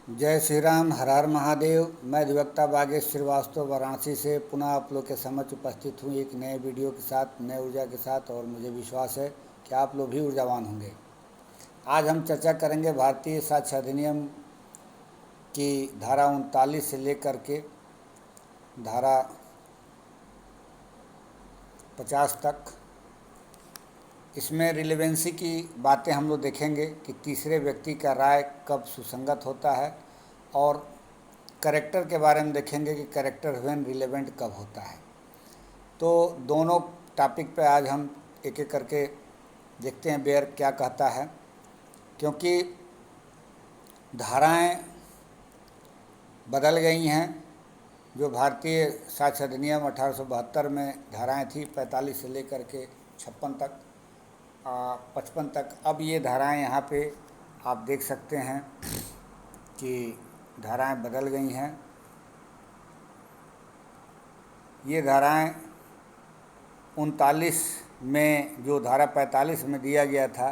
जय श्री राम, हर हर महादेव। मैं अधिवक्ता बागेश श्रीवास्तव वाराणसी से पुनः आप लोग के समक्ष उपस्थित हूँ एक नए वीडियो के साथ, नए ऊर्जा के साथ। और मुझे विश्वास है कि आप लोग भी ऊर्जावान होंगे। आज हम चर्चा करेंगे भारतीय साक्ष्य अधिनियम की धारा 39 से लेकर के धारा 50 तक। इसमें रिलेवेंसी की बातें हम लोग देखेंगे कि तीसरे व्यक्ति का राय कब सुसंगत होता है, और करेक्टर के बारे में देखेंगे कि करेक्टर व्हेन रिलेवेंट कब होता है। तो दोनों टॉपिक पे आज हम एक एक करके देखते हैं बेयर क्या कहता है। क्योंकि धाराएं बदल गई हैं। जो भारतीय साक्ष्य अधिनियम 1872 में धाराएं थी 45 से लेकर के 56 तक, 55 तक, अब ये धाराएं यहाँ पे आप देख सकते हैं कि धाराएं बदल गई हैं। ये धाराएं 39 में, जो धारा 45 में दिया गया था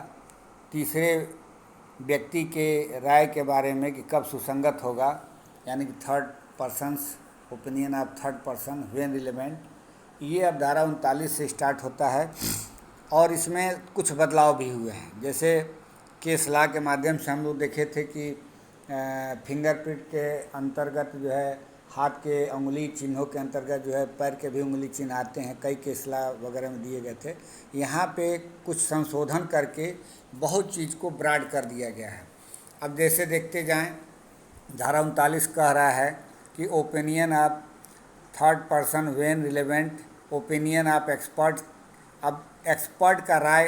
तीसरे व्यक्ति के राय के बारे में कि कब सुसंगत होगा, यानी कि third persons opinion of third person when relevant, ये अब धारा 39 से स्टार्ट होता है। और इसमें कुछ बदलाव भी हुए हैं। जैसे केस लॉ के माध्यम से हम लोग देखे थे कि फिंगरप्रिंट के अंतर्गत जो है हाथ के उंगली चिन्हों के अंतर्गत जो है पैर के भी उंगली चिन्ह आते हैं, कई केस लॉ वगैरह में दिए गए थे। यहाँ पे कुछ संशोधन करके बहुत चीज़ को ब्रॉड कर दिया गया है। अब जैसे देखते जाएं, धारा 39 कह रहा है कि opinion of third person when relevant, opinion of expert. अब एक्सपर्ट का राय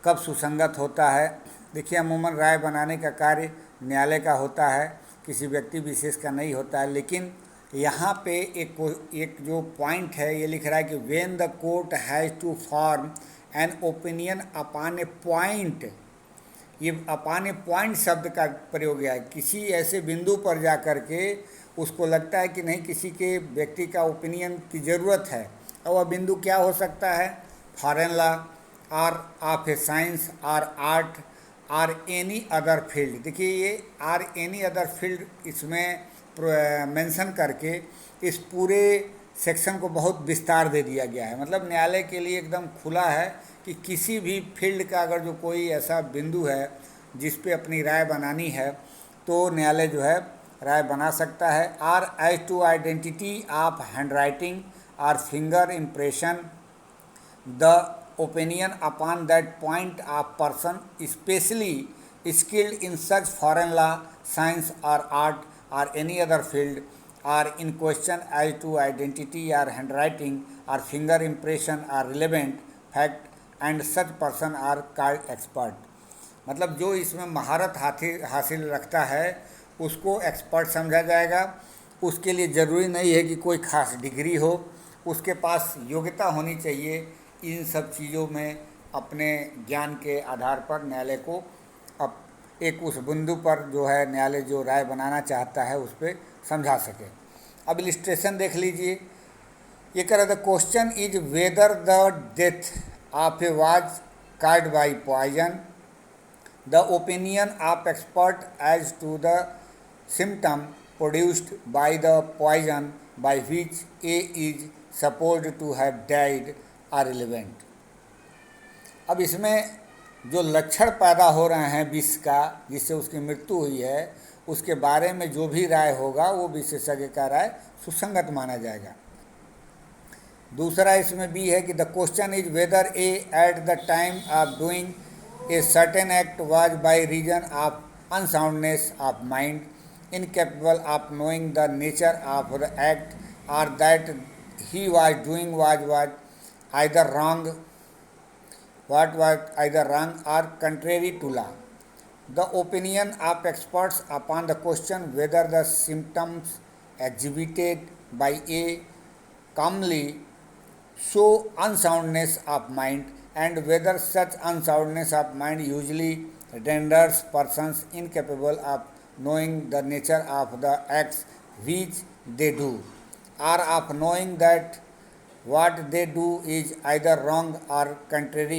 कब सुसंगत होता है। देखिए, अमूमन राय बनाने का कार्य न्यायालय का होता है, किसी व्यक्ति विशेष का नहीं होता है। लेकिन यहाँ पे एक जो पॉइंट है ये लिख रहा है कि when the court has to form an opinion upon a point. ये अपॉन ए पॉइंट शब्द का प्रयोग है, किसी ऐसे बिंदु पर जा कर के उसको लगता है कि नहीं, किसी के व्यक्ति का ओपिनियन की ज़रूरत है। और वह बिंदु क्या हो सकता है? फॉरेन लॉ, और ऑफ ए साइंस, और आर्ट, और एनी अदर फील्ड। देखिए, ये आर एनी अदर फील्ड इसमें मेंशन करके इस पूरे सेक्शन को बहुत विस्तार दे दिया गया है। मतलब न्यायालय के लिए एकदम खुला है कि किसी भी फील्ड का अगर जो कोई ऐसा बिंदु है जिस पे अपनी राय बनानी है तो न्यायालय जो है राय बना सकता है। Or as to identity of handwriting और finger impression, the opinion upon that point of person especially skilled in such foreign law, science or art or any other field are in question as to identity or handwriting or finger impression are relevant fact and such person are called expert। मतलब जो इसमें महारत हासिल रखता है उसको expert समझा जाएगा। उसके लिए ज़रूरी नहीं है कि कोई खास डिग्री हो, उसके पास योग्यता होनी चाहिए। इन सब चीज़ों में अपने ज्ञान के आधार पर न्यायालय को अब एक उस बिंदु पर जो है न्यायालय जो राय बनाना चाहता है उस पर समझा सके। अब इलिस्ट्रेशन देख लीजिए। ये कह रहा the question is whether the death of A was caused by poison, the opinion of expert as to the symptom produced by the poison by which A is supposed to have died are relevant. अब इसमें जो लक्षण पैदा हो रहे हैं विष का, जिससे उसकी मृत्यु हुई है, उसके बारे में जो भी राय होगा वो विशेषज्ञ का राय सुसंगत माना जाएगा। दूसरा इसमें भी है कि the question is whether A at the time of doing a certain act was by reason of unsoundness of mind incapable of knowing the nature of the act, और that he was doing was either wrong, what was either wrong or contrary to law. The opinion of experts upon the question whether the symptoms exhibited by a calmly show unsoundness of mind, and whether such unsoundness of mind usually renders persons incapable of knowing the nature of the acts which they do, or of knowing that what they do is either wrong or contrary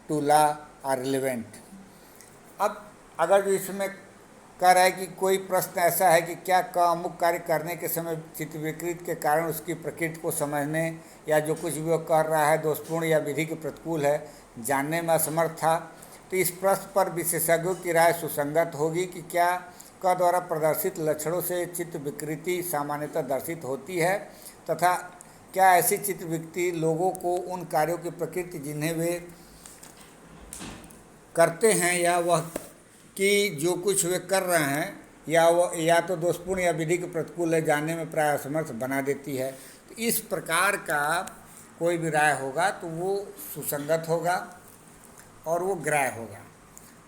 to law or relevant। अब अगर जो इसमें कह रहा है कि कोई प्रश्न ऐसा है कि क्या क अमुक कार्य करने के समय चित्त विकृति के कारण उसकी प्रकृति को समझने या जो कुछ भी वो कर रहा है दोषपूर्ण या विधि के प्रतिकूल है जानने में असमर्थ था। तो इस प्रश्न पर विशेषज्ञों की राय सुसंगत होगी कि क्या क द्वारा प्रदर्शित लक्षणों से चित्त विकृति सामान्यतः दर्शित होती है तथा क्या ऐसी चित्त विकृति लोगों को उन कार्यों की प्रकृति जिन्हें वे करते हैं या वह कि जो कुछ वे कर रहे हैं या वह या तो दोषपूर्ण या विधि के प्रतिकूल है जानने में प्राय असमर्थ बना देती है। तो इस प्रकार का कोई भी राय होगा तो वो सुसंगत होगा और वो ग्राह्य होगा।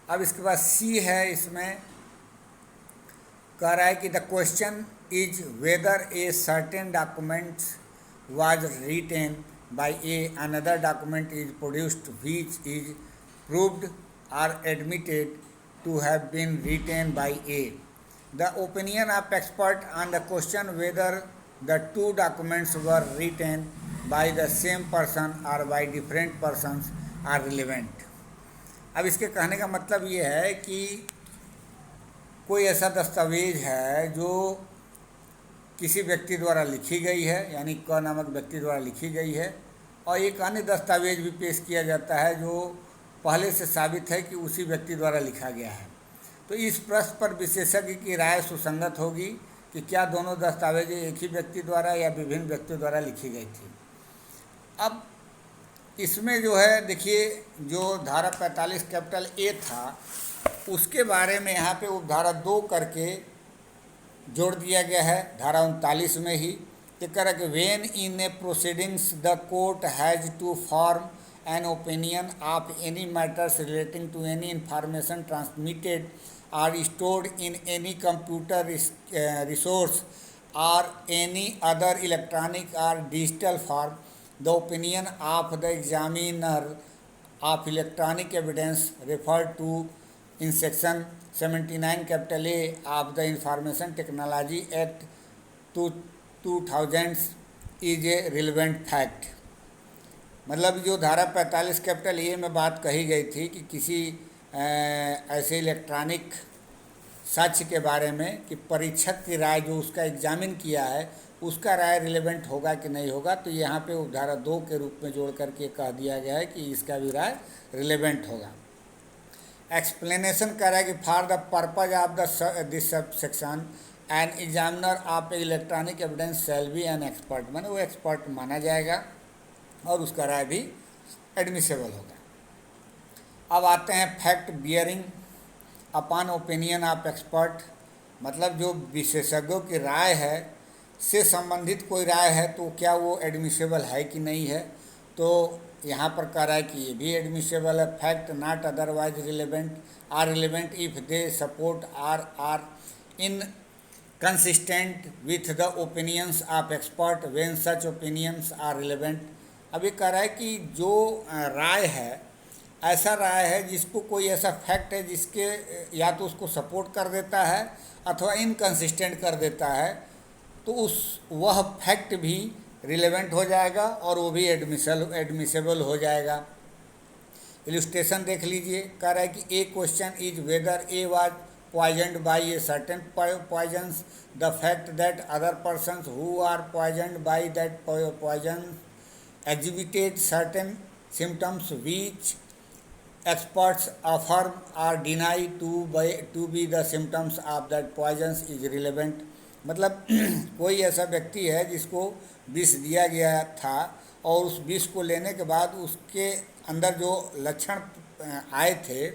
अब इसके बाद सी है, इसमें कह रहा है कि the question is whether a certain document was written by a another document is produced which is proved or admitted to have been written by A. The opinion of expert on the question whether the two documents were written by the same person or by different persons are relevant. अब इसके कहने का मतलब ये है कि कोई ऐसा दस्तावेज है जो किसी व्यक्ति द्वारा लिखी गई है, यानी क नामक व्यक्ति द्वारा लिखी गई है, और एक अन्य दस्तावेज भी पेश किया जाता है जो पहले से साबित है कि उसी व्यक्ति द्वारा लिखा गया है। तो इस प्रश्न पर विशेषज्ञ की राय सुसंगत होगी कि क्या दोनों दस्तावेज एक ही व्यक्ति द्वारा या विभिन्न व्यक्तियों द्वारा लिखी गई थी। अब इसमें जो है देखिए, जो धारा 45 कैपिटल ए था उसके बारे में यहाँ पे उपधारा 2 करके जोड़ दिया गया है धारा 39 में ही। ये कह रहा है कि when in a proceedings the court has to form an opinion of any matters relating to any information transmitted or stored in any computer resource or any other electronic or digital form, the opinion of the examiner of electronic evidence referred to in section 79 capital A of the Information Technology Act 2000 is a relevant fact। मतलब जो धारा 45 capital A में बात कही गई थी कि किसी ऐसे इलेक्ट्रॉनिक साक्ष्य के बारे में कि परीक्षक की राय जो उसका एग्जामिन किया है उसका राय रिलेवेंट होगा कि नहीं होगा, तो यहाँ पे उपधारा 2 के रूप में जोड़ करके कह दिया गया है कि इसका भी राय रिलेवेंट होगा। एक्सप्लेनेशन कर रहा है कि for the purpose of this subsection an examiner of electronic evidence shall be an expert, माने वो एक्सपर्ट माना जाएगा और उसका राय भी एडमिसेबल होगा। अब आते हैं fact bearing upon opinion of expert, मतलब जो विशेषज्ञों की राय है से संबंधित कोई राय है तो क्या वो एडमिसेबल है कि नहीं है। तो यहाँ पर कह रहा है कि ये भी एडमिसेबल है। Fact not otherwise relevant are relevant if they support or inconsistent with the opinions of expert when such opinions are relevant. अब ये कह रहा है कि जो राय है ऐसा राय है जिसको कोई ऐसा फैक्ट है जिसके या तो उसको सपोर्ट कर देता है अथवा इनकंसिस्टेंट कर देता है, तो वह फैक्ट भी रिलेवेंट हो जाएगा और वो भी एडमिसेबल हो जाएगा। इलस्ट्रेशन देख लीजिए, कह रहा है कि a question is whether A was poisoned by a certain poisons, the fact that other persons who are poisoned by that poison exhibited certain symptoms which experts affirm or deny to be the symptoms of that poison is relevant। मतलब कोई ऐसा व्यक्ति है जिसको विष दिया गया था और उस विष को लेने के बाद उसके अंदर जो लक्षण आए थे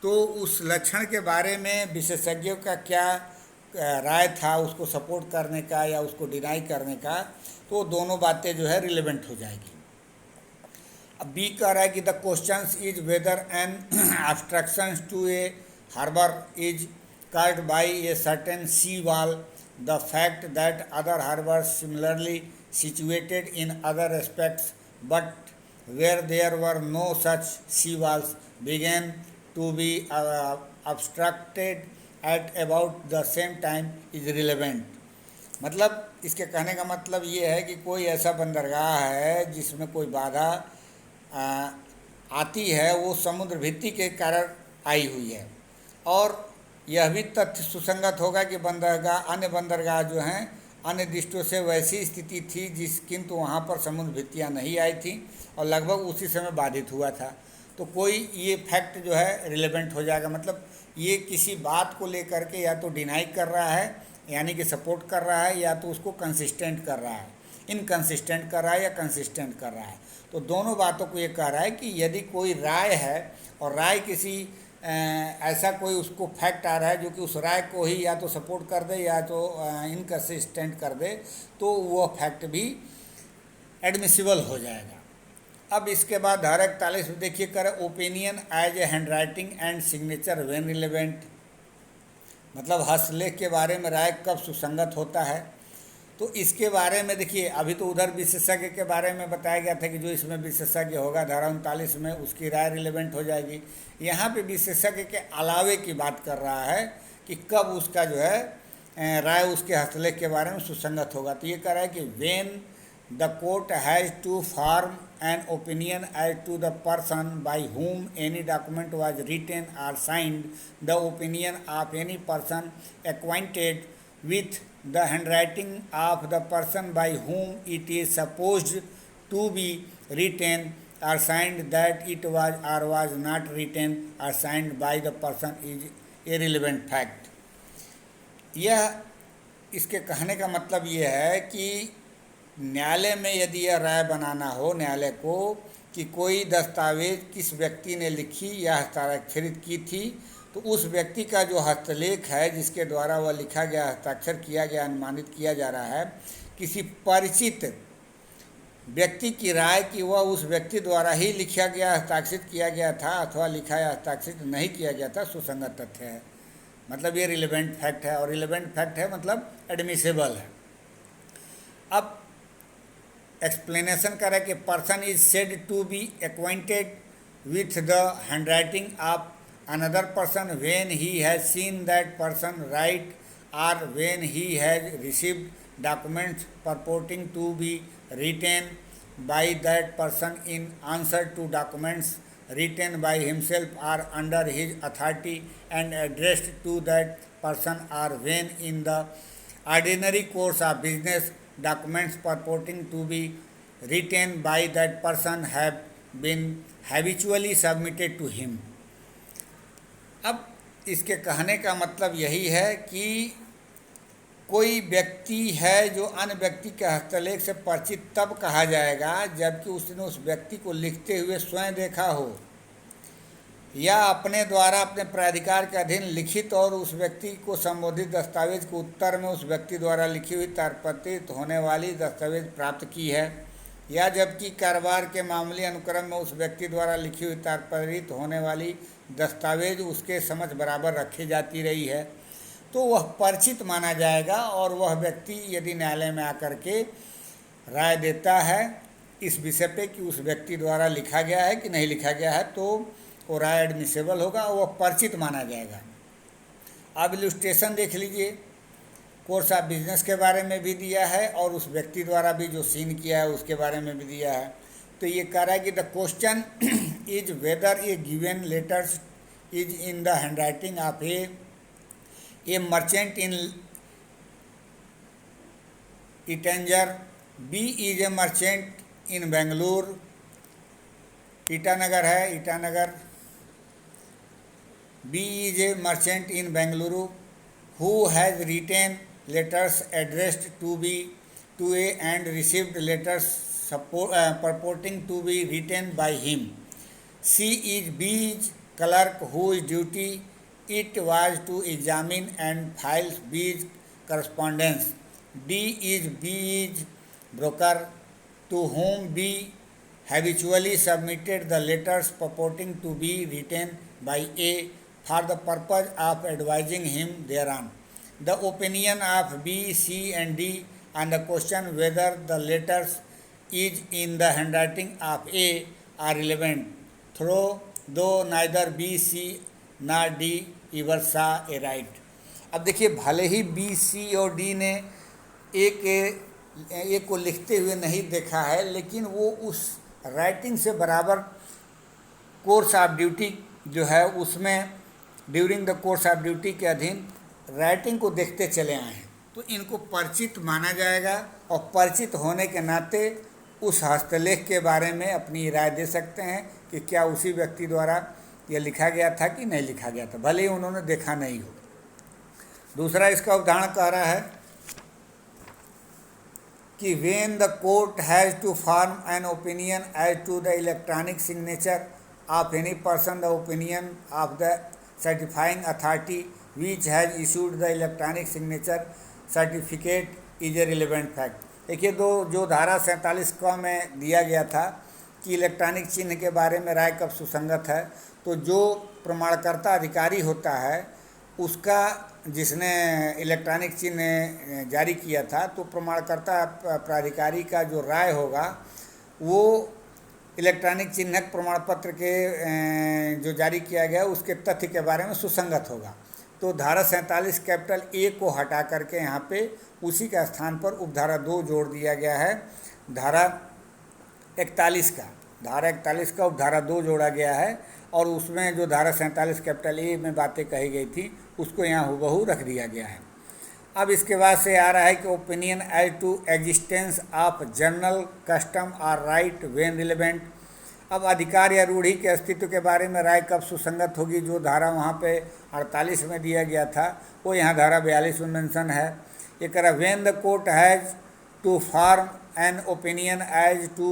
तो उस लक्षण के बारे में विशेषज्ञों का क्या राय था, उसको सपोर्ट करने का या उसको डिनाई करने का, तो दोनों बातें जो है रिलेवेंट हो जाएगी। अब बी कह रहा है कि the question is whether an obstruction to a harbour is caused by a certain sea wall, the fact that other harbors similarly situated in other respects but where there were no such sea walls began to be obstructed at about the same time is relevant। मतलब इसके कहने का मतलब ये है कि कोई ऐसा बंदरगाह है जिसमें कोई बाधा आती है वो समुद्र भित्ति के कारण आई हुई है और यह भी तथ्य सुसंगत होगा कि अन्य बंदरगाह जो हैं अन्य दृष्टियों से वैसी स्थिति थी किंतु वहाँ पर समुद्र भित्तियाँ नहीं आई थी और लगभग उसी समय बाधित हुआ था। तो कोई ये फैक्ट जो है रिलेवेंट हो जाएगा, मतलब ये किसी बात को लेकर के या तो डिनाई कर रहा है यानी कि सपोर्ट कर रहा है, या तो उसको कंसिस्टेंट कर रहा है, इनकंसिस्टेंट कर रहा है या कंसिस्टेंट कर रहा है। तो दोनों बातों को ये कह रहा है कि यदि कोई राय है और राय किसी ऐसा कोई उसको फैक्ट आ रहा है जो कि उस राय को ही या तो सपोर्ट कर दे या तो इनकंसिस्टेंट कर दे, तो वह फैक्ट भी एडमिसिबल हो जाएगा। अब इसके बाद धारा 41 में देखिए कर opinion as a handwriting and signature when relevant, मतलब हस्तलेख के बारे में राय कब सुसंगत होता है। तो इसके बारे में देखिए, अभी तो उधर विशेषज्ञ के बारे में बताया गया था कि जो इसमें विशेषज्ञ होगा धारा 39 में उसकी राय रिलेवेंट हो जाएगी। यहाँ पे विशेषज्ञ के अलावे की बात कर रहा है कि कब उसका जो है राय उसके हस्तलेख के बारे में सुसंगत होगा। तो ये कह रहा है कि when the court has to form an opinion as to the person by whom any document was written or signed, the opinion of any person acquainted with the handwriting of the person by whom it is supposed to be written or signed, that it was or was not written or signed by the person is a relevant fact। यह इसके कहने का मतलब ये है कि न्यायालय में यदि यह राय बनाना हो न्यायालय को कि कोई दस्तावेज किस व्यक्ति ने लिखी या हस्ताक्षरित की थी, तो उस व्यक्ति का जो हस्तलेख है जिसके द्वारा वह लिखा गया, हस्ताक्षर किया गया, अनुमानित किया जा रहा है, किसी परिचित व्यक्ति की राय कि वह उस व्यक्ति द्वारा ही लिखा गया, हस्ताक्षरित किया गया था अथवा लिखा या हस्ताक्षरित नहीं किया गया था, सुसंगत तथ्य है। मतलब ये रिलेवेंट फैक्ट है, और रिलेवेंट फैक्ट है मतलब एडमिसेबल है। अब एक्सप्लेनेशन कर रहा है कि person is said to be acquainted with the handwriting of another person when he has seen that person write, or when he has received documents purporting to be written by that person in answer to documents written by himself or under his authority and addressed to that person, or when in the ordinary course of business documents purporting to be written by that person have been habitually submitted to him। अब इसके कहने का मतलब यही है कि कोई व्यक्ति है जो अन्य व्यक्ति के हस्तलेख से परिचित तब कहा जाएगा जबकि उसने उस व्यक्ति को लिखते हुए स्वयं देखा हो, या अपने द्वारा अपने प्राधिकार के अधीन लिखित और उस व्यक्ति को संबोधित दस्तावेज के उत्तर में उस व्यक्ति द्वारा लिखी हुई तात्पर्य होने वाली दस्तावेज प्राप्त की है, या जबकि कारोबार के मामूली अनुक्रम में उस व्यक्ति द्वारा लिखी हुई तात्पर्य होने वाली दस्तावेज उसके समझ बराबर रखी जाती रही है, तो वह परिचित माना जाएगा। और वह व्यक्ति यदि न्यायालय में आकर के राय देता है इस विषय पे कि उस व्यक्ति द्वारा लिखा गया है कि नहीं लिखा गया है, तो वो राय एडमिसेबल होगा और वह परिचित माना जाएगा। अब इलस्ट्रेशन देख लीजिए, कोर्स ऑफ बिजनेस के बारे में भी दिया है और उस व्यक्ति द्वारा भी जो सीन किया है उसके बारे में भी दिया है। तो ये कह रहा है कि the question is whether A given letters is in the handwriting of a merchant in Itanagar, B is a merchant in Bengaluru, Itanagar है Itanagar, B is a merchant in Bengaluru who has written letters addressed to a and received letters purporting to be written by him. C is B's clerk whose duty it was to examine and file B's correspondence. D is B's broker to whom B habitually submitted the letters purporting to be written by A for the purpose of advising him thereon. The opinion of B, C and D on the question whether the letters is in the handwriting of A are relevant, though neither B, C nor D ever saw a right. अब देखिए, भले ही B, सी और D ने ए को लिखते हुए नहीं देखा है, लेकिन वो उस राइटिंग से बराबर कोर्स ऑफ ड्यूटी जो है उसमें during the course of duty के अधीन राइटिंग को देखते चले आए हैं, तो इनको परिचित माना जाएगा और परिचित होने के नाते उस हस्तलेख के बारे में अपनी राय दे सकते हैं कि क्या उसी व्यक्ति द्वारा यह लिखा गया था कि नहीं लिखा गया था, भले ही उन्होंने देखा नहीं हो। दूसरा इसका उदाहरण कह रहा है कि when the court has to form an opinion as to the electronic signature of any person, the opinion of the certifying authority which has issued the electronic signature certificate is a relevant fact. देखिए, जो धारा 47 क में दिया गया था कि electronic चिन्ह के बारे में राय कब सुसंगत है, तो जो प्रमाणकर्ता अधिकारी होता है उसका, जिसने इलेक्ट्रॉनिक चिन्ह जारी किया था, तो प्रमाणकर्ता प्राधिकारी का जो राय होगा वो इलेक्ट्रॉनिक चिन्हक प्रमाण पत्र के जो जारी किया गया उसके तथ्य के बारे में सुसंगत होगा। तो धारा 47 कैपिटल ए को हटा करके यहाँ पे उसी का स्थान पर उपधारा 2 जोड़ दिया गया है। धारा 41 का उपधारा 2 जोड़ा गया है और उसमें जो धारा 47 कैपिटल ए में बातें कही गई थी उसको यहाँ हुबहू रख दिया गया है। अब इसके बाद से आ रहा है कि opinion as to existence of general custom or right when relevant. अब अधिकार या रूढ़ी के अस्तित्व के बारे में राय कब सुसंगत होगी, जो धारा वहाँ पे 48 में दिया गया था वो यहाँ धारा 42 में मेंशन है। ये कह रहा when the court has to form an opinion as to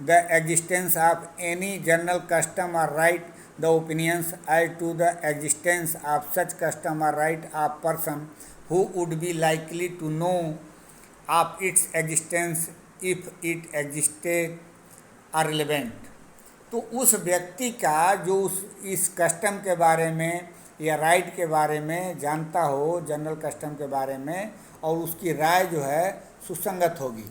the existence of any general custom or right, the opinions as to the existence of such custom or right of person who would be likely to know of its existence if it existed are relevant। तो उस व्यक्ति का जो इस custom के बारे में या राइट के बारे में जानता हो, जनरल कस्टम के बारे में, और उसकी राय जो है सुसंगत होगी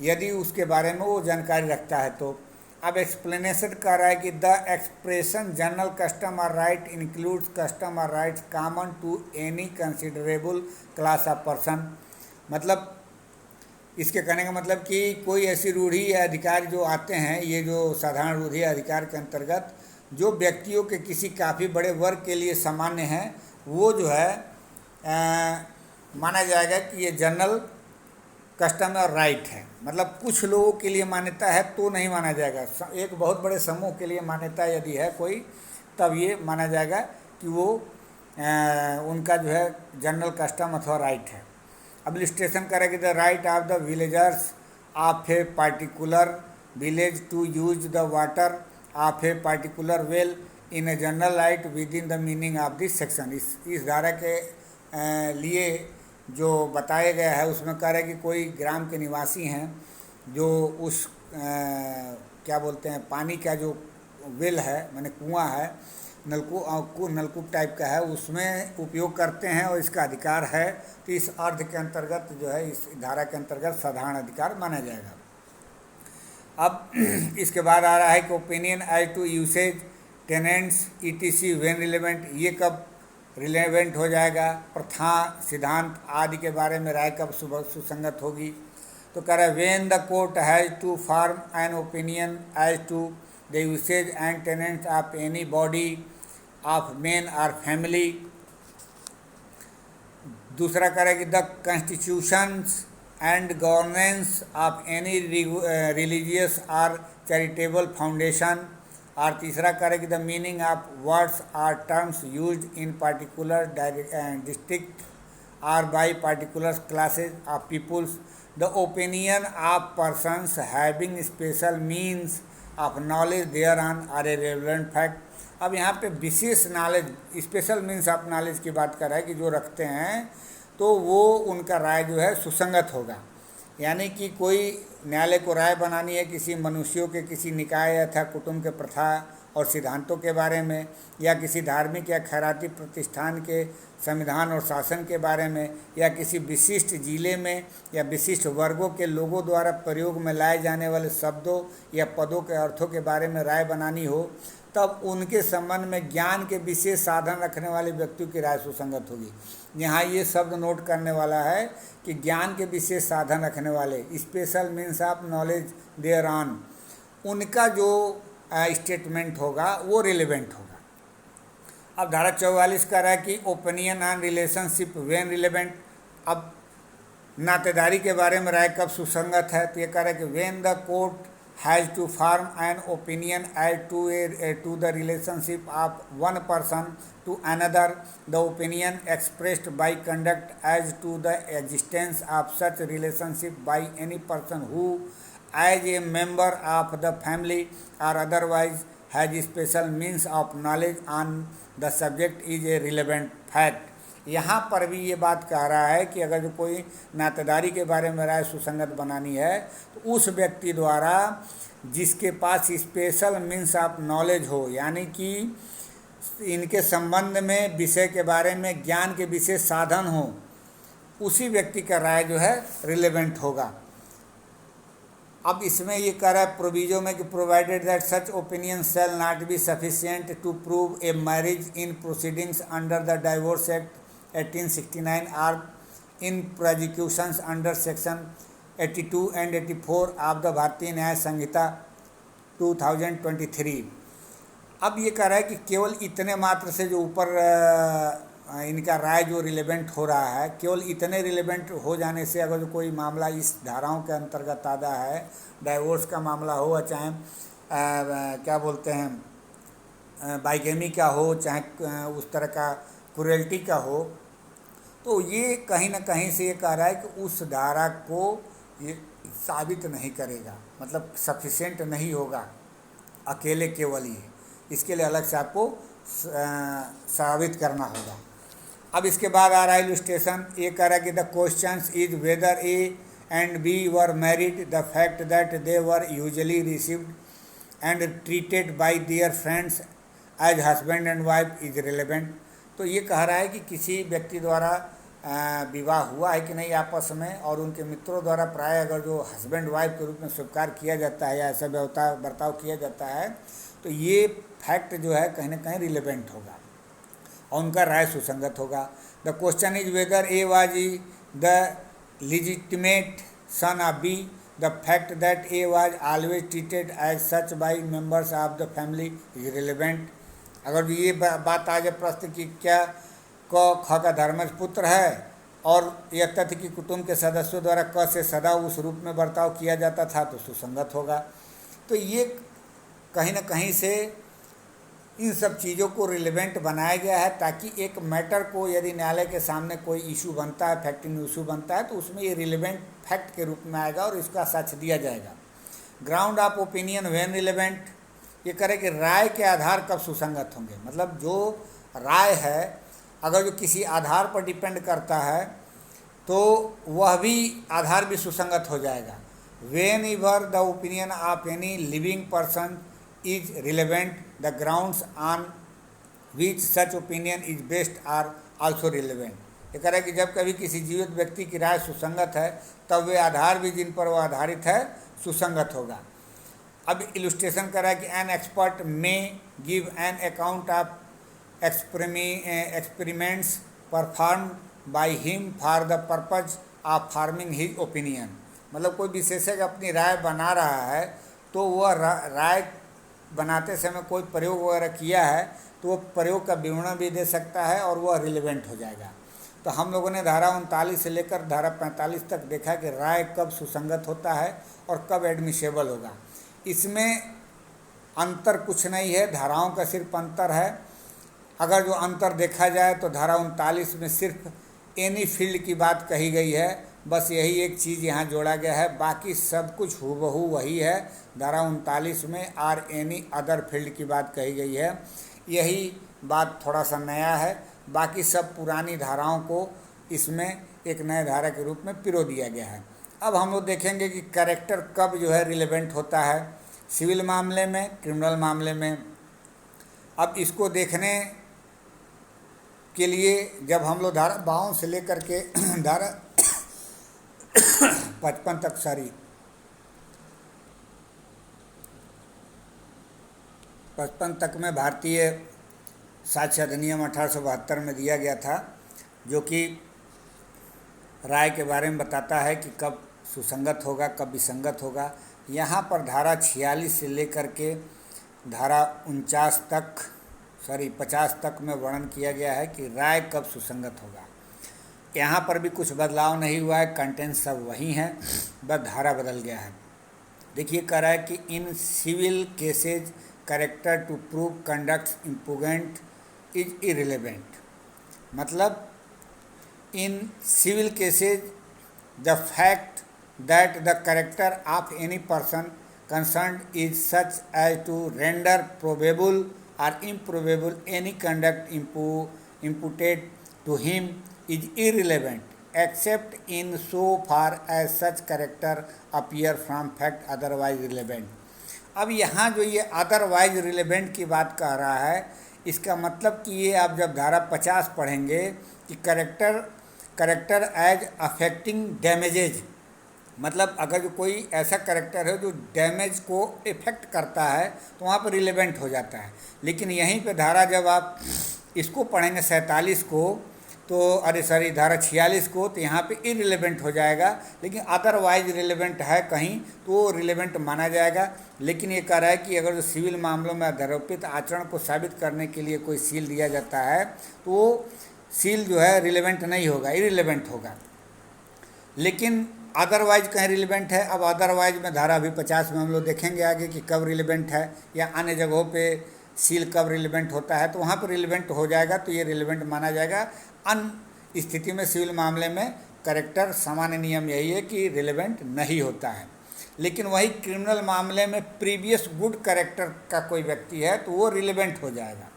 यदि उसके बारे में वो जानकारी रखता है। तो अब एक्सप्लेनेशन कर रहा है कि the expression general custom or right includes customs or rights common to any considerable class of person. मतलब इसके कहने का मतलब कि कोई ऐसी रूढ़ी या अधिकार जो आते हैं, ये जो साधारण रूढ़ी अधिकार के अंतर्गत जो व्यक्तियों के किसी काफ़ी बड़े वर्ग के लिए सामान्य हैं, वो जो है माना जाएगा कि ये जनरल कस्टम और राइट है। मतलब कुछ लोगों के लिए मान्यता है तो नहीं माना जाएगा, एक बहुत बड़े समूह के लिए मान्यता यदि है कोई, तब ये माना जाएगा कि वो उनका जो है जनरल कस्टम अथवा राइट है। अब इलस्ट्रेशन करेंगे the right of the villagers of a particular village to use the water of a particular well in a general right within the meaning of this section. इस धारा के लिए जो बताया गया है उसमें कह रहे हैं कि कोई ग्राम के निवासी हैं जो उस क्या बोलते हैं पानी का जो वेल है, माने कुआं है, नलकूप टाइप का है, उसमें उपयोग करते हैं और इसका अधिकार है, तो इस अर्थ के अंतर्गत जो है इस धारा के अंतर्गत साधारण अधिकार माना जाएगा। अब इसके बाद आ रहा है कि opinion as to usage tenets ETC when relevant. ये कब रिलेवेंट हो जाएगा, प्रथा सिद्धांत आदि के बारे में राय कब सुसंगत होगी। तो कह रहा है when the court has to form an opinion as to the usage and tenets of any body of men or family. दूसरा कह रहा है कि the constitutions and governance of any religious or charitable foundation. और तीसरा करें कि the meaning of words or terms used in particular district or by particular classes of peoples. The opinion of persons having special means of knowledge there on are a relevant fact. अब यहाँ पे विशेष knowledge, special means of knowledge की बात कर रहा है कि जो रखते हैं तो वो उनका राय जो है सुसंगत होगा। यानी कि कोई न्यायालय को राय बनानी है किसी मनुष्यों के किसी निकाय अथवा कुटुंब के प्रथा और सिद्धांतों के बारे में, या किसी धार्मिक या खैराती प्रतिष्ठान के संविधान और शासन के बारे में, या किसी विशिष्ट जिले में या विशिष्ट वर्गों के लोगों द्वारा प्रयोग में लाए जाने वाले शब्दों या पदों के अर्थों के बारे में राय बनानी हो, तब उनके संबंध में ज्ञान के विशेष साधन रखने वाले व्यक्तियों की राय सुसंगत होगी। यहाँ ये शब्द नोट करने वाला है कि ज्ञान के विशेष साधन रखने वाले, special means of knowledge thereon, उनका जो स्टेटमेंट होगा वो रिलेवेंट होगा। अब धारा 44 कह रहा है कि opinion on relationship when relevant. अब नातेदारी के बारे में राय कब सुसंगत है, तो ये कह रहा है कि when the court has to form an opinion as to the relationship of one person to another, the opinion expressed by conduct as to the existence of such relationship by any person who as a member of the family और otherwise has special means of knowledge on the subject is a relevant fact. यहाँ पर भी ये बात कह रहा है कि अगर जो कोई नातेदारी के बारे में राय सुसंगत बनानी है तो उस व्यक्ति द्वारा जिसके पास स्पेशल मीन्स ऑफ नॉलेज हो, यानी कि इनके संबंध में विषय के बारे में ज्ञान के विशेष साधन हो, उसी व्यक्ति का राय जो है रिलेवेंट होगा। अब इसमें ये कह रहा है प्रोविजो में कि provided that such opinion shall not be sufficient to prove a marriage in proceedings under the Divorce Act 1869 or in prosecutions under section 82 and 84 of the Bharatiya Nyaya संहिता 2023। अब ये कह रहा है कि केवल इतने मात्र से जो ऊपर इनका राय जो रिलेवेंट हो रहा है, केवल इतने रिलेवेंट हो जाने से अगर जो कोई मामला इस धाराओं के अंतर्गत आता है, डाइवोर्स का मामला हो, चाहे क्या बोलते हैं बाइगेमी का हो, चाहे उस तरह का क्रुएल्टी का हो, तो ये कहीं ना कहीं से ये कह रहा है कि उस धारा को ये साबित नहीं करेगा, मतलब सफिशिएंट नहीं होगा अकेले केवल ही, इसके लिए अलग से आपको साबित करना होगा। अब इसके बाद आ रहा है इलस्ट्रेशन। ये कह रहा है कि the questions is whether A and B were married, the fact that they were usually received and treated by their friends as husband and wife is relevant. तो ये कह रहा है कि किसी व्यक्ति द्वारा विवाह हुआ है कि नहीं आपस में, और उनके मित्रों द्वारा प्राय अगर जो हस्बैंड वाइफ के रूप में स्वीकार किया जाता है या ऐसा बर्ताव किया जाता है, तो ये फैक्ट जो है कहीं ना कहीं रिलेवेंट होगा और उनका राय सुसंगत होगा। The question is whether A was the legitimate son of B, the fact that A was always treated as such by members of the family is relevant. अगर ये बात आ जाए प्रश्न की क्या क ख का धर्मज पुत्र है और यह तथ्य कि कुटुंब के सदस्यों द्वारा क से सदा उस रूप में बर्ताव किया जाता था, तो सुसंगत होगा। तो ये कहीं ना कहीं से इन सब चीज़ों को रिलेवेंट बनाया गया है ताकि एक मैटर को यदि न्यायालय के सामने कोई इशू बनता है, फैक्टिंग इशू बनता है, तो उसमें ये रिलेवेंट फैक्ट के रूप में आएगा और इसका साक्ष्य दिया जाएगा। Ground of opinion when relevant, ये करे कि राय के आधार कब सुसंगत होंगे, मतलब जो राय है अगर जो किसी आधार पर डिपेंड करता है तो वह भी आधार भी सुसंगत हो जाएगा। When ever the opinion of any living person is relevant, the grounds on which such opinion is based are also relevant। ये कह रहा है कि जब कभी किसी जीवित व्यक्ति की राय सुसंगत है तब वे आधार भी जिन पर वह आधारित है सुसंगत होगा। अब इलस्ट्रेशन कर रहा है कि एन एक्सपर्ट में give an account of experiments perform by him for the purpose of farming his opinion, मतलब कोई विशेषज्ञ अपनी राय बना रहा है तो वह राय बनाते समय कोई प्रयोग वगैरह किया है तो वो प्रयोग का विवरण भी दे सकता है और वह रिलेवेंट हो जाएगा। तो हम लोगों ने धारा 39 से लेकर धारा 45 तक देखा कि राय कब सुसंगत होता है और कब एडमिसेबल होगा। इसमें अंतर कुछ नहीं है, धाराओं का सिर्फ अंतर है। अगर जो अंतर देखा जाए तो धारा 39 में सिर्फ एनी फील्ड की बात कही गई है, बस यही एक चीज़ यहाँ जोड़ा गया है, बाकी सब कुछ हूबहू वही है। धारा 39 में आर एनी अदर फील्ड की बात कही गई है, यही बात थोड़ा सा नया है, बाकी सब पुरानी धाराओं को इसमें एक नए धारा के रूप में पिरो दिया गया है। अब हम लोग देखेंगे कि कैरेक्टर कब जो है रिलेवेंट होता है, सिविल मामले में, क्रिमिनल मामले में। अब इसको देखने के लिए जब हम लोग धारा 52 से लेकर के धारा 55 तक 55 तक में भारतीय साक्ष्य अधिनियम 1872 में दिया गया था, जो कि राय के बारे में बताता है कि कब सुसंगत होगा, कब विसंगत होगा। यहाँ पर धारा 46 से लेकर के धारा 49 तक 50 तक में वर्णन किया गया है कि राय कब सुसंगत होगा। यहाँ पर भी कुछ बदलाव नहीं हुआ है, कंटेंट सब वही है, बस धारा बदल गया है। देखिए कह रहा है कि in civil cases character to prove conduct impugned is irrelevant. मतलब in civil cases the fact that the character of any person concerned is such as to render probable or improbable any conduct imputed to him is irrelevant except in so far as such character appear from fact otherwise relevant। अब यहाँ जो ये otherwise relevant की बात कह रहा है, इसका मतलब कि ये आप जब धारा 50 पढ़ेंगे कि करेक्टर एज अफेक्टिंग डैमेजेज, मतलब अगर जो कोई ऐसा करेक्टर है जो डैमेज को इफ़ेक्ट करता है तो वहाँ पर रिलेवेंट हो जाता है। लेकिन यहीं पे धारा जब आप इसको पढ़ेंगे 47 को तो धारा 46 को, तो यहाँ पे इरिलेवेंट हो जाएगा। लेकिन अदरवाइज रिलेवेंट है कहीं तो रिलेवेंट माना जाएगा। लेकिन ये कह रहा है कि अगर जो सिविल मामलों में आरोपित आचरण को साबित करने के लिए कोई सील दिया जाता है तो वो सील जो है रिलेवेंट नहीं होगा, इरिलेवेंट होगा। लेकिन अदरवाइज कहीं रिलेवेंट है। अब अदरवाइज में धारा अभी 50 में हम लोग देखेंगे आगे कि कब रिलेवेंट है या अन्य जगहों पे सील कब रिलेवेंट होता है, तो वहाँ पर रिलेवेंट हो जाएगा तो ये रिलेवेंट माना जाएगा। अन्य स्थिति में सिविल मामले में करेक्टर सामान्य नियम यही है कि रिलेवेंट नहीं होता है। लेकिन वही क्रिमिनल मामले में प्रीवियस गुड करेक्टर का कोई व्यक्ति है तो वो रिलेवेंट हो जाएगा।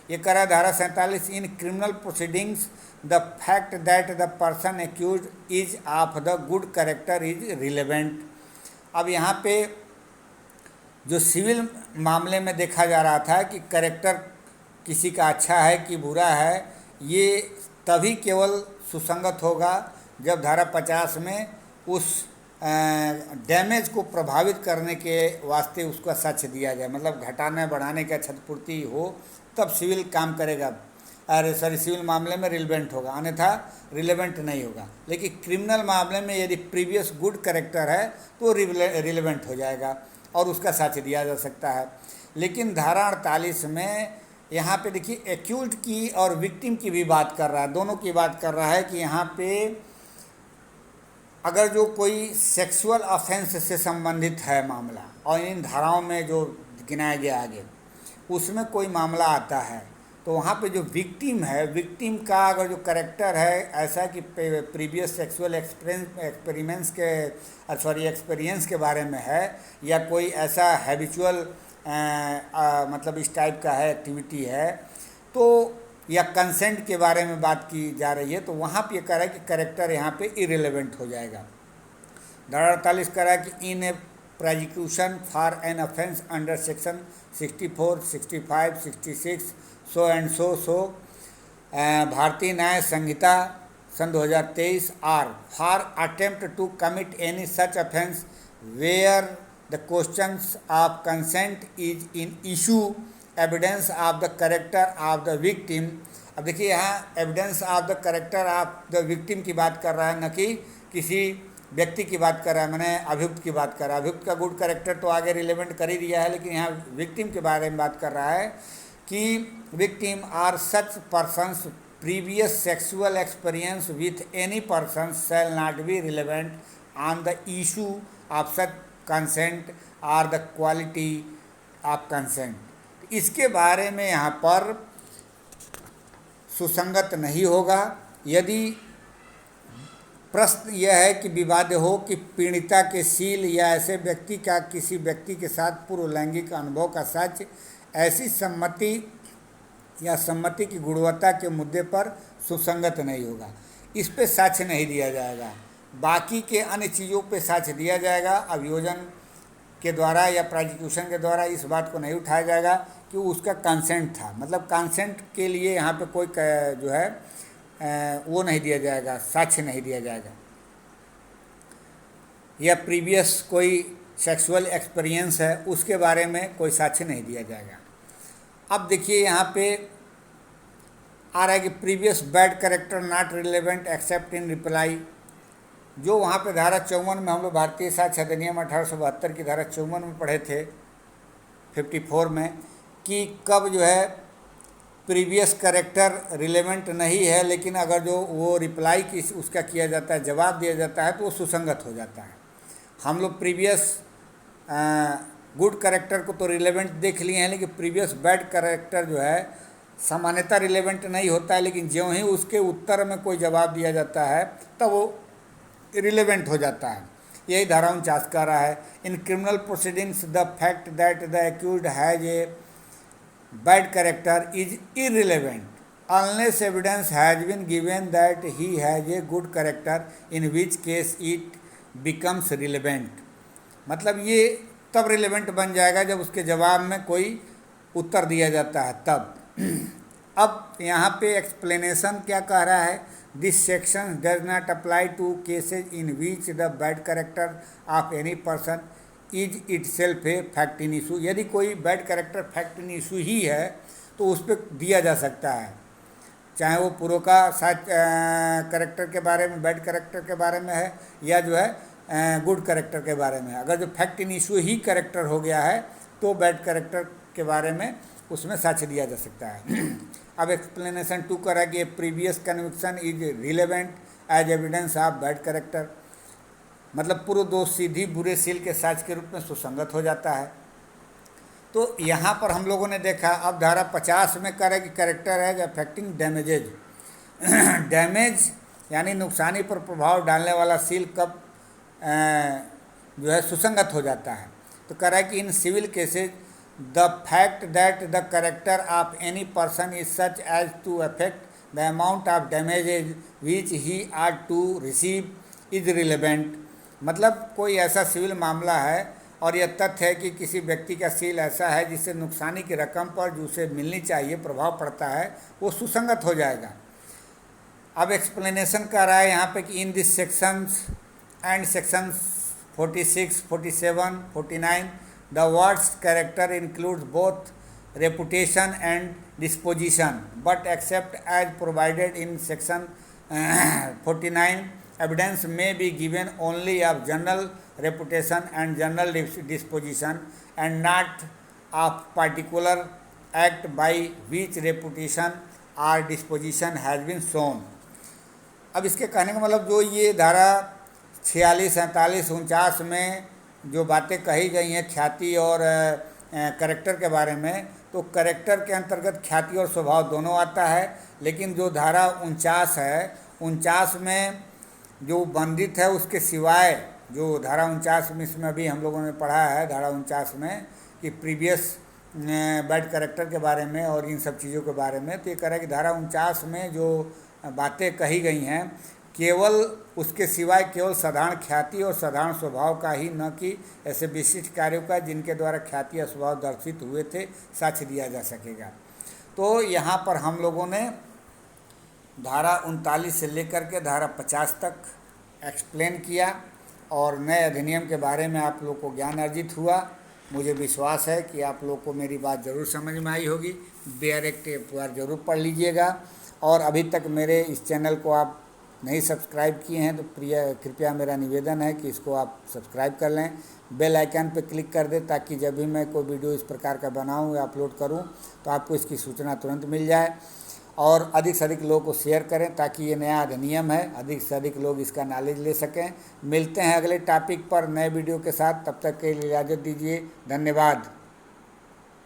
ये करा धारा 47 in criminal proceedings the fact that the person accuse is of the good character is relevant. अब यहाँ पे जो सिविल मामले में देखा जा रहा था कि करेक्टर किसी का अच्छा है कि बुरा है, ये तभी केवल सुसंगत होगा जब धारा 50 में उस डैमेज को प्रभावित करने के वास्ते उसका साक्ष्य दिया जाए, मतलब घटाने बढ़ाने का क्षतिपूर्ति हो, तब सिविल काम करेगा। सिविल मामले में रिलेवेंट होगा, अन्यथा रिलेवेंट नहीं होगा। लेकिन क्रिमिनल मामले में यदि प्रीवियस गुड करेक्टर है तो रिलेवेंट हो जाएगा और उसका साक्ष्य दिया जा सकता है। लेकिन धारा 48 में यहाँ पे देखिए एक्यूज्ड की और विक्टिम की भी बात कर रहा है, दोनों की बात कर रहा है कि यहाँ पे अगर जो कोई सेक्सुअल ऑफेंस से संबंधित है मामला और इन धाराओं में जो गिनाया गया आगे उसमें कोई मामला आता है तो वहाँ पे जो विक्टिम है, विक्टिम का अगर जो करेक्टर है ऐसा कि प्रीवियस सेक्सुअल एक्सपेरिमेंट्स के बारे में है या कोई ऐसा हैबिचुअल मतलब इस टाइप का है एक्टिविटी है तो या कंसेंट के बारे में बात की जा रही है, तो वहाँ पे ये कह रहा है कि करेक्टर यहाँ पे इरेलेवेंट हो जाएगा। धारा 48 कह रहा है कि in a prosecution for an offence under section 64, 65, 66 so and so Bharatiya Nyaya Sanhita सन 2023 or for attempt to commit any such offence where the questions of consent is in issue evidence of the character of the victim. अब देखिए यहाँ evidence of the character of the victim की बात कर रहा है, न कि किसी व्यक्ति की बात कर रहा है, मैंने अभियुक्त की बात कर रहा है। अभियुक्त का गुड करेक्टर तो आगे रिलेवेंट कर ही दिया है, लेकिन यहाँ विक्टिम के बारे में बात कर रहा है कि victim or such persons previous sexual experience with any person shall not be relevant on the issue of such consent or the quality of consent. इसके बारे में यहाँ पर सुसंगत नहीं होगा यदि प्रश्न यह है कि विवाद हो कि पीड़िता के सील या ऐसे व्यक्ति का किसी व्यक्ति के साथ पूर्व लैंगिक अनुभव का साक्ष्य ऐसी सम्मति या सम्मति की गुणवत्ता के मुद्दे पर सुसंगत नहीं होगा, इस पे साक्ष्य नहीं दिया जाएगा। बाकी के अन्य चीज़ों पे साक्ष्य दिया जाएगा। अभियोजन के द्वारा या प्रोसिक्यूशन के द्वारा इस बात को नहीं उठाया जाएगा कि उसका कंसेंट था, मतलब कंसेंट के लिए यहाँ पे कोई जो है वो नहीं दिया जाएगा, साक्ष्य नहीं दिया जाएगा, या प्रीवियस कोई सेक्सुअल एक्सपीरियंस है उसके बारे में कोई साक्ष्य नहीं दिया जाएगा। अब देखिए यहाँ पे आ रहा है कि previous bad character not relevant accept in reply. जो वहाँ पे धारा 54 में हम लोग भारतीय साक्ष्य अधिनियम 1872 की धारा 54 में पढ़े थे 54 में कि कब जो है प्रीवियस करेक्टर रिलेवेंट नहीं है, लेकिन अगर जो वो रिप्लाई की उसका किया जाता है, जवाब दिया जाता है, तो वो सुसंगत हो जाता है। हम लोग प्रीवियस गुड करेक्टर को तो रिलेवेंट देख लिए हैं, लेकिन प्रीवियस बैड करेक्टर जो है सामान्यतः रिलेवेंट नहीं होता है, लेकिन ज्यों ही उसके उत्तर में कोई जवाब दिया जाता है तब वो रिलेवेंट हो जाता है। यही धारा 49 कह रहा है, in criminal proceedings the fact that the accused has a bad character is irrelevant unless evidence has been given that he has a good character, in which case it becomes relevant. मतलब ये तब relevant बन जाएगा जब उसके जवाब में कोई उत्तर दिया जाता है तब। अब यहाँ पे एक्सप्लेनेशन क्या कह रहा है, this section does not apply to cases in which the bad character of any person is itself a fact in issue. यदि कोई bad character fact in issue ही है तो उस पर दिया जा सकता है, चाहे वो पूर्व का सच करेक्टर के बारे में, बैड करेक्टर के बारे में है, या जो है गुड करेक्टर के बारे में। अगर जो fact in issue he character हो गया है तो बैड करेक्टर के बारे में उसमें साक्ष्य दिया जा सकता है। अब एक्सप्लेनेशन 2 करा कि previous conviction is relevant as evidence of bad character, मतलब पूर्व दोष सीधी बुरे सील के साक्ष्य के रूप में सुसंगत हो जाता है। तो यहाँ पर हम लोगों ने देखा, अब धारा 50 में कह रहा है कि करेक्टर है अफेक्टिंग डैमेजेज। डैमेज यानी नुकसानी पर प्रभाव डालने वाला सील कब जो है सुसंगत हो जाता है। तो कह रहा है कि in civil cases the fact that the character of any person is such as to affect the amount of damages which he are to receive is relevant. मतलब कोई ऐसा सिविल मामला है और यह तथ्य है कि किसी व्यक्ति का सील ऐसा है जिससे नुकसानी की रकम पर जो उसे मिलनी चाहिए प्रभाव पड़ता है, वो सुसंगत हो जाएगा। अब एक्सप्लेनेशन कर रहा है यहाँ पे कि in this sections and sections 46, 47, 49 the words character includes both reputation and disposition, but except as provided in section 49, evidence may be given only of general reputation and general disposition and not of particular act by which reputation or disposition has been shown। अब इसके कहने का मतलब जो ये धारा 46, 47, 49 में जो बातें कही गई हैं ख्याति और करेक्टर के बारे में, तो करेक्टर के अंतर्गत ख्याति और स्वभाव दोनों आता है। लेकिन जो धारा 49 है, 49 में जो बंदित है उसके सिवाय जो धारा 49 में, इसमें अभी हम लोगों ने पढ़ा है धारा 49 में कि प्रीवियस बैड करेक्टर के बारे में और इन सब चीज़ों के बारे में, तो ये कह रहा है कि धारा 49 में जो बातें कही गई हैं केवल उसके सिवाय केवल साधारण ख्याति और साधारण स्वभाव का ही, न कि ऐसे विशिष्ट कार्यों का जिनके द्वारा ख्याति या स्वभाव दर्शित हुए थे, साक्ष्य दिया जा सकेगा। तो यहाँ पर हम लोगों ने धारा 39 से लेकर के धारा 50 तक एक्सप्लेन किया और नए अधिनियम के बारे में आप लोग को ज्ञान अर्जित हुआ। मुझे विश्वास है कि आप लोग को मेरी बात ज़रूर समझ में आई होगी। बेयर एक्ट एक बार ज़रूर पढ़ लीजिएगा, और अभी तक मेरे इस चैनल को आप नहीं सब्सक्राइब किए हैं तो कृपया मेरा निवेदन है कि इसको आप सब्सक्राइब कर लें, बेल आइकन पर क्लिक कर दें, ताकि जब भी मैं कोई वीडियो इस प्रकार का बनाऊं या अपलोड करूं तो आपको इसकी सूचना तुरंत मिल जाए। और अधिक से अधिक लोगों को शेयर करें ताकि ये नया अधिनियम है, अधिक से अधिक लोग इसका नॉलेज ले सकें। मिलते हैं अगले टॉपिक पर नए वीडियो के साथ, तब तक के लिए इजाज़त दीजिए। धन्यवाद।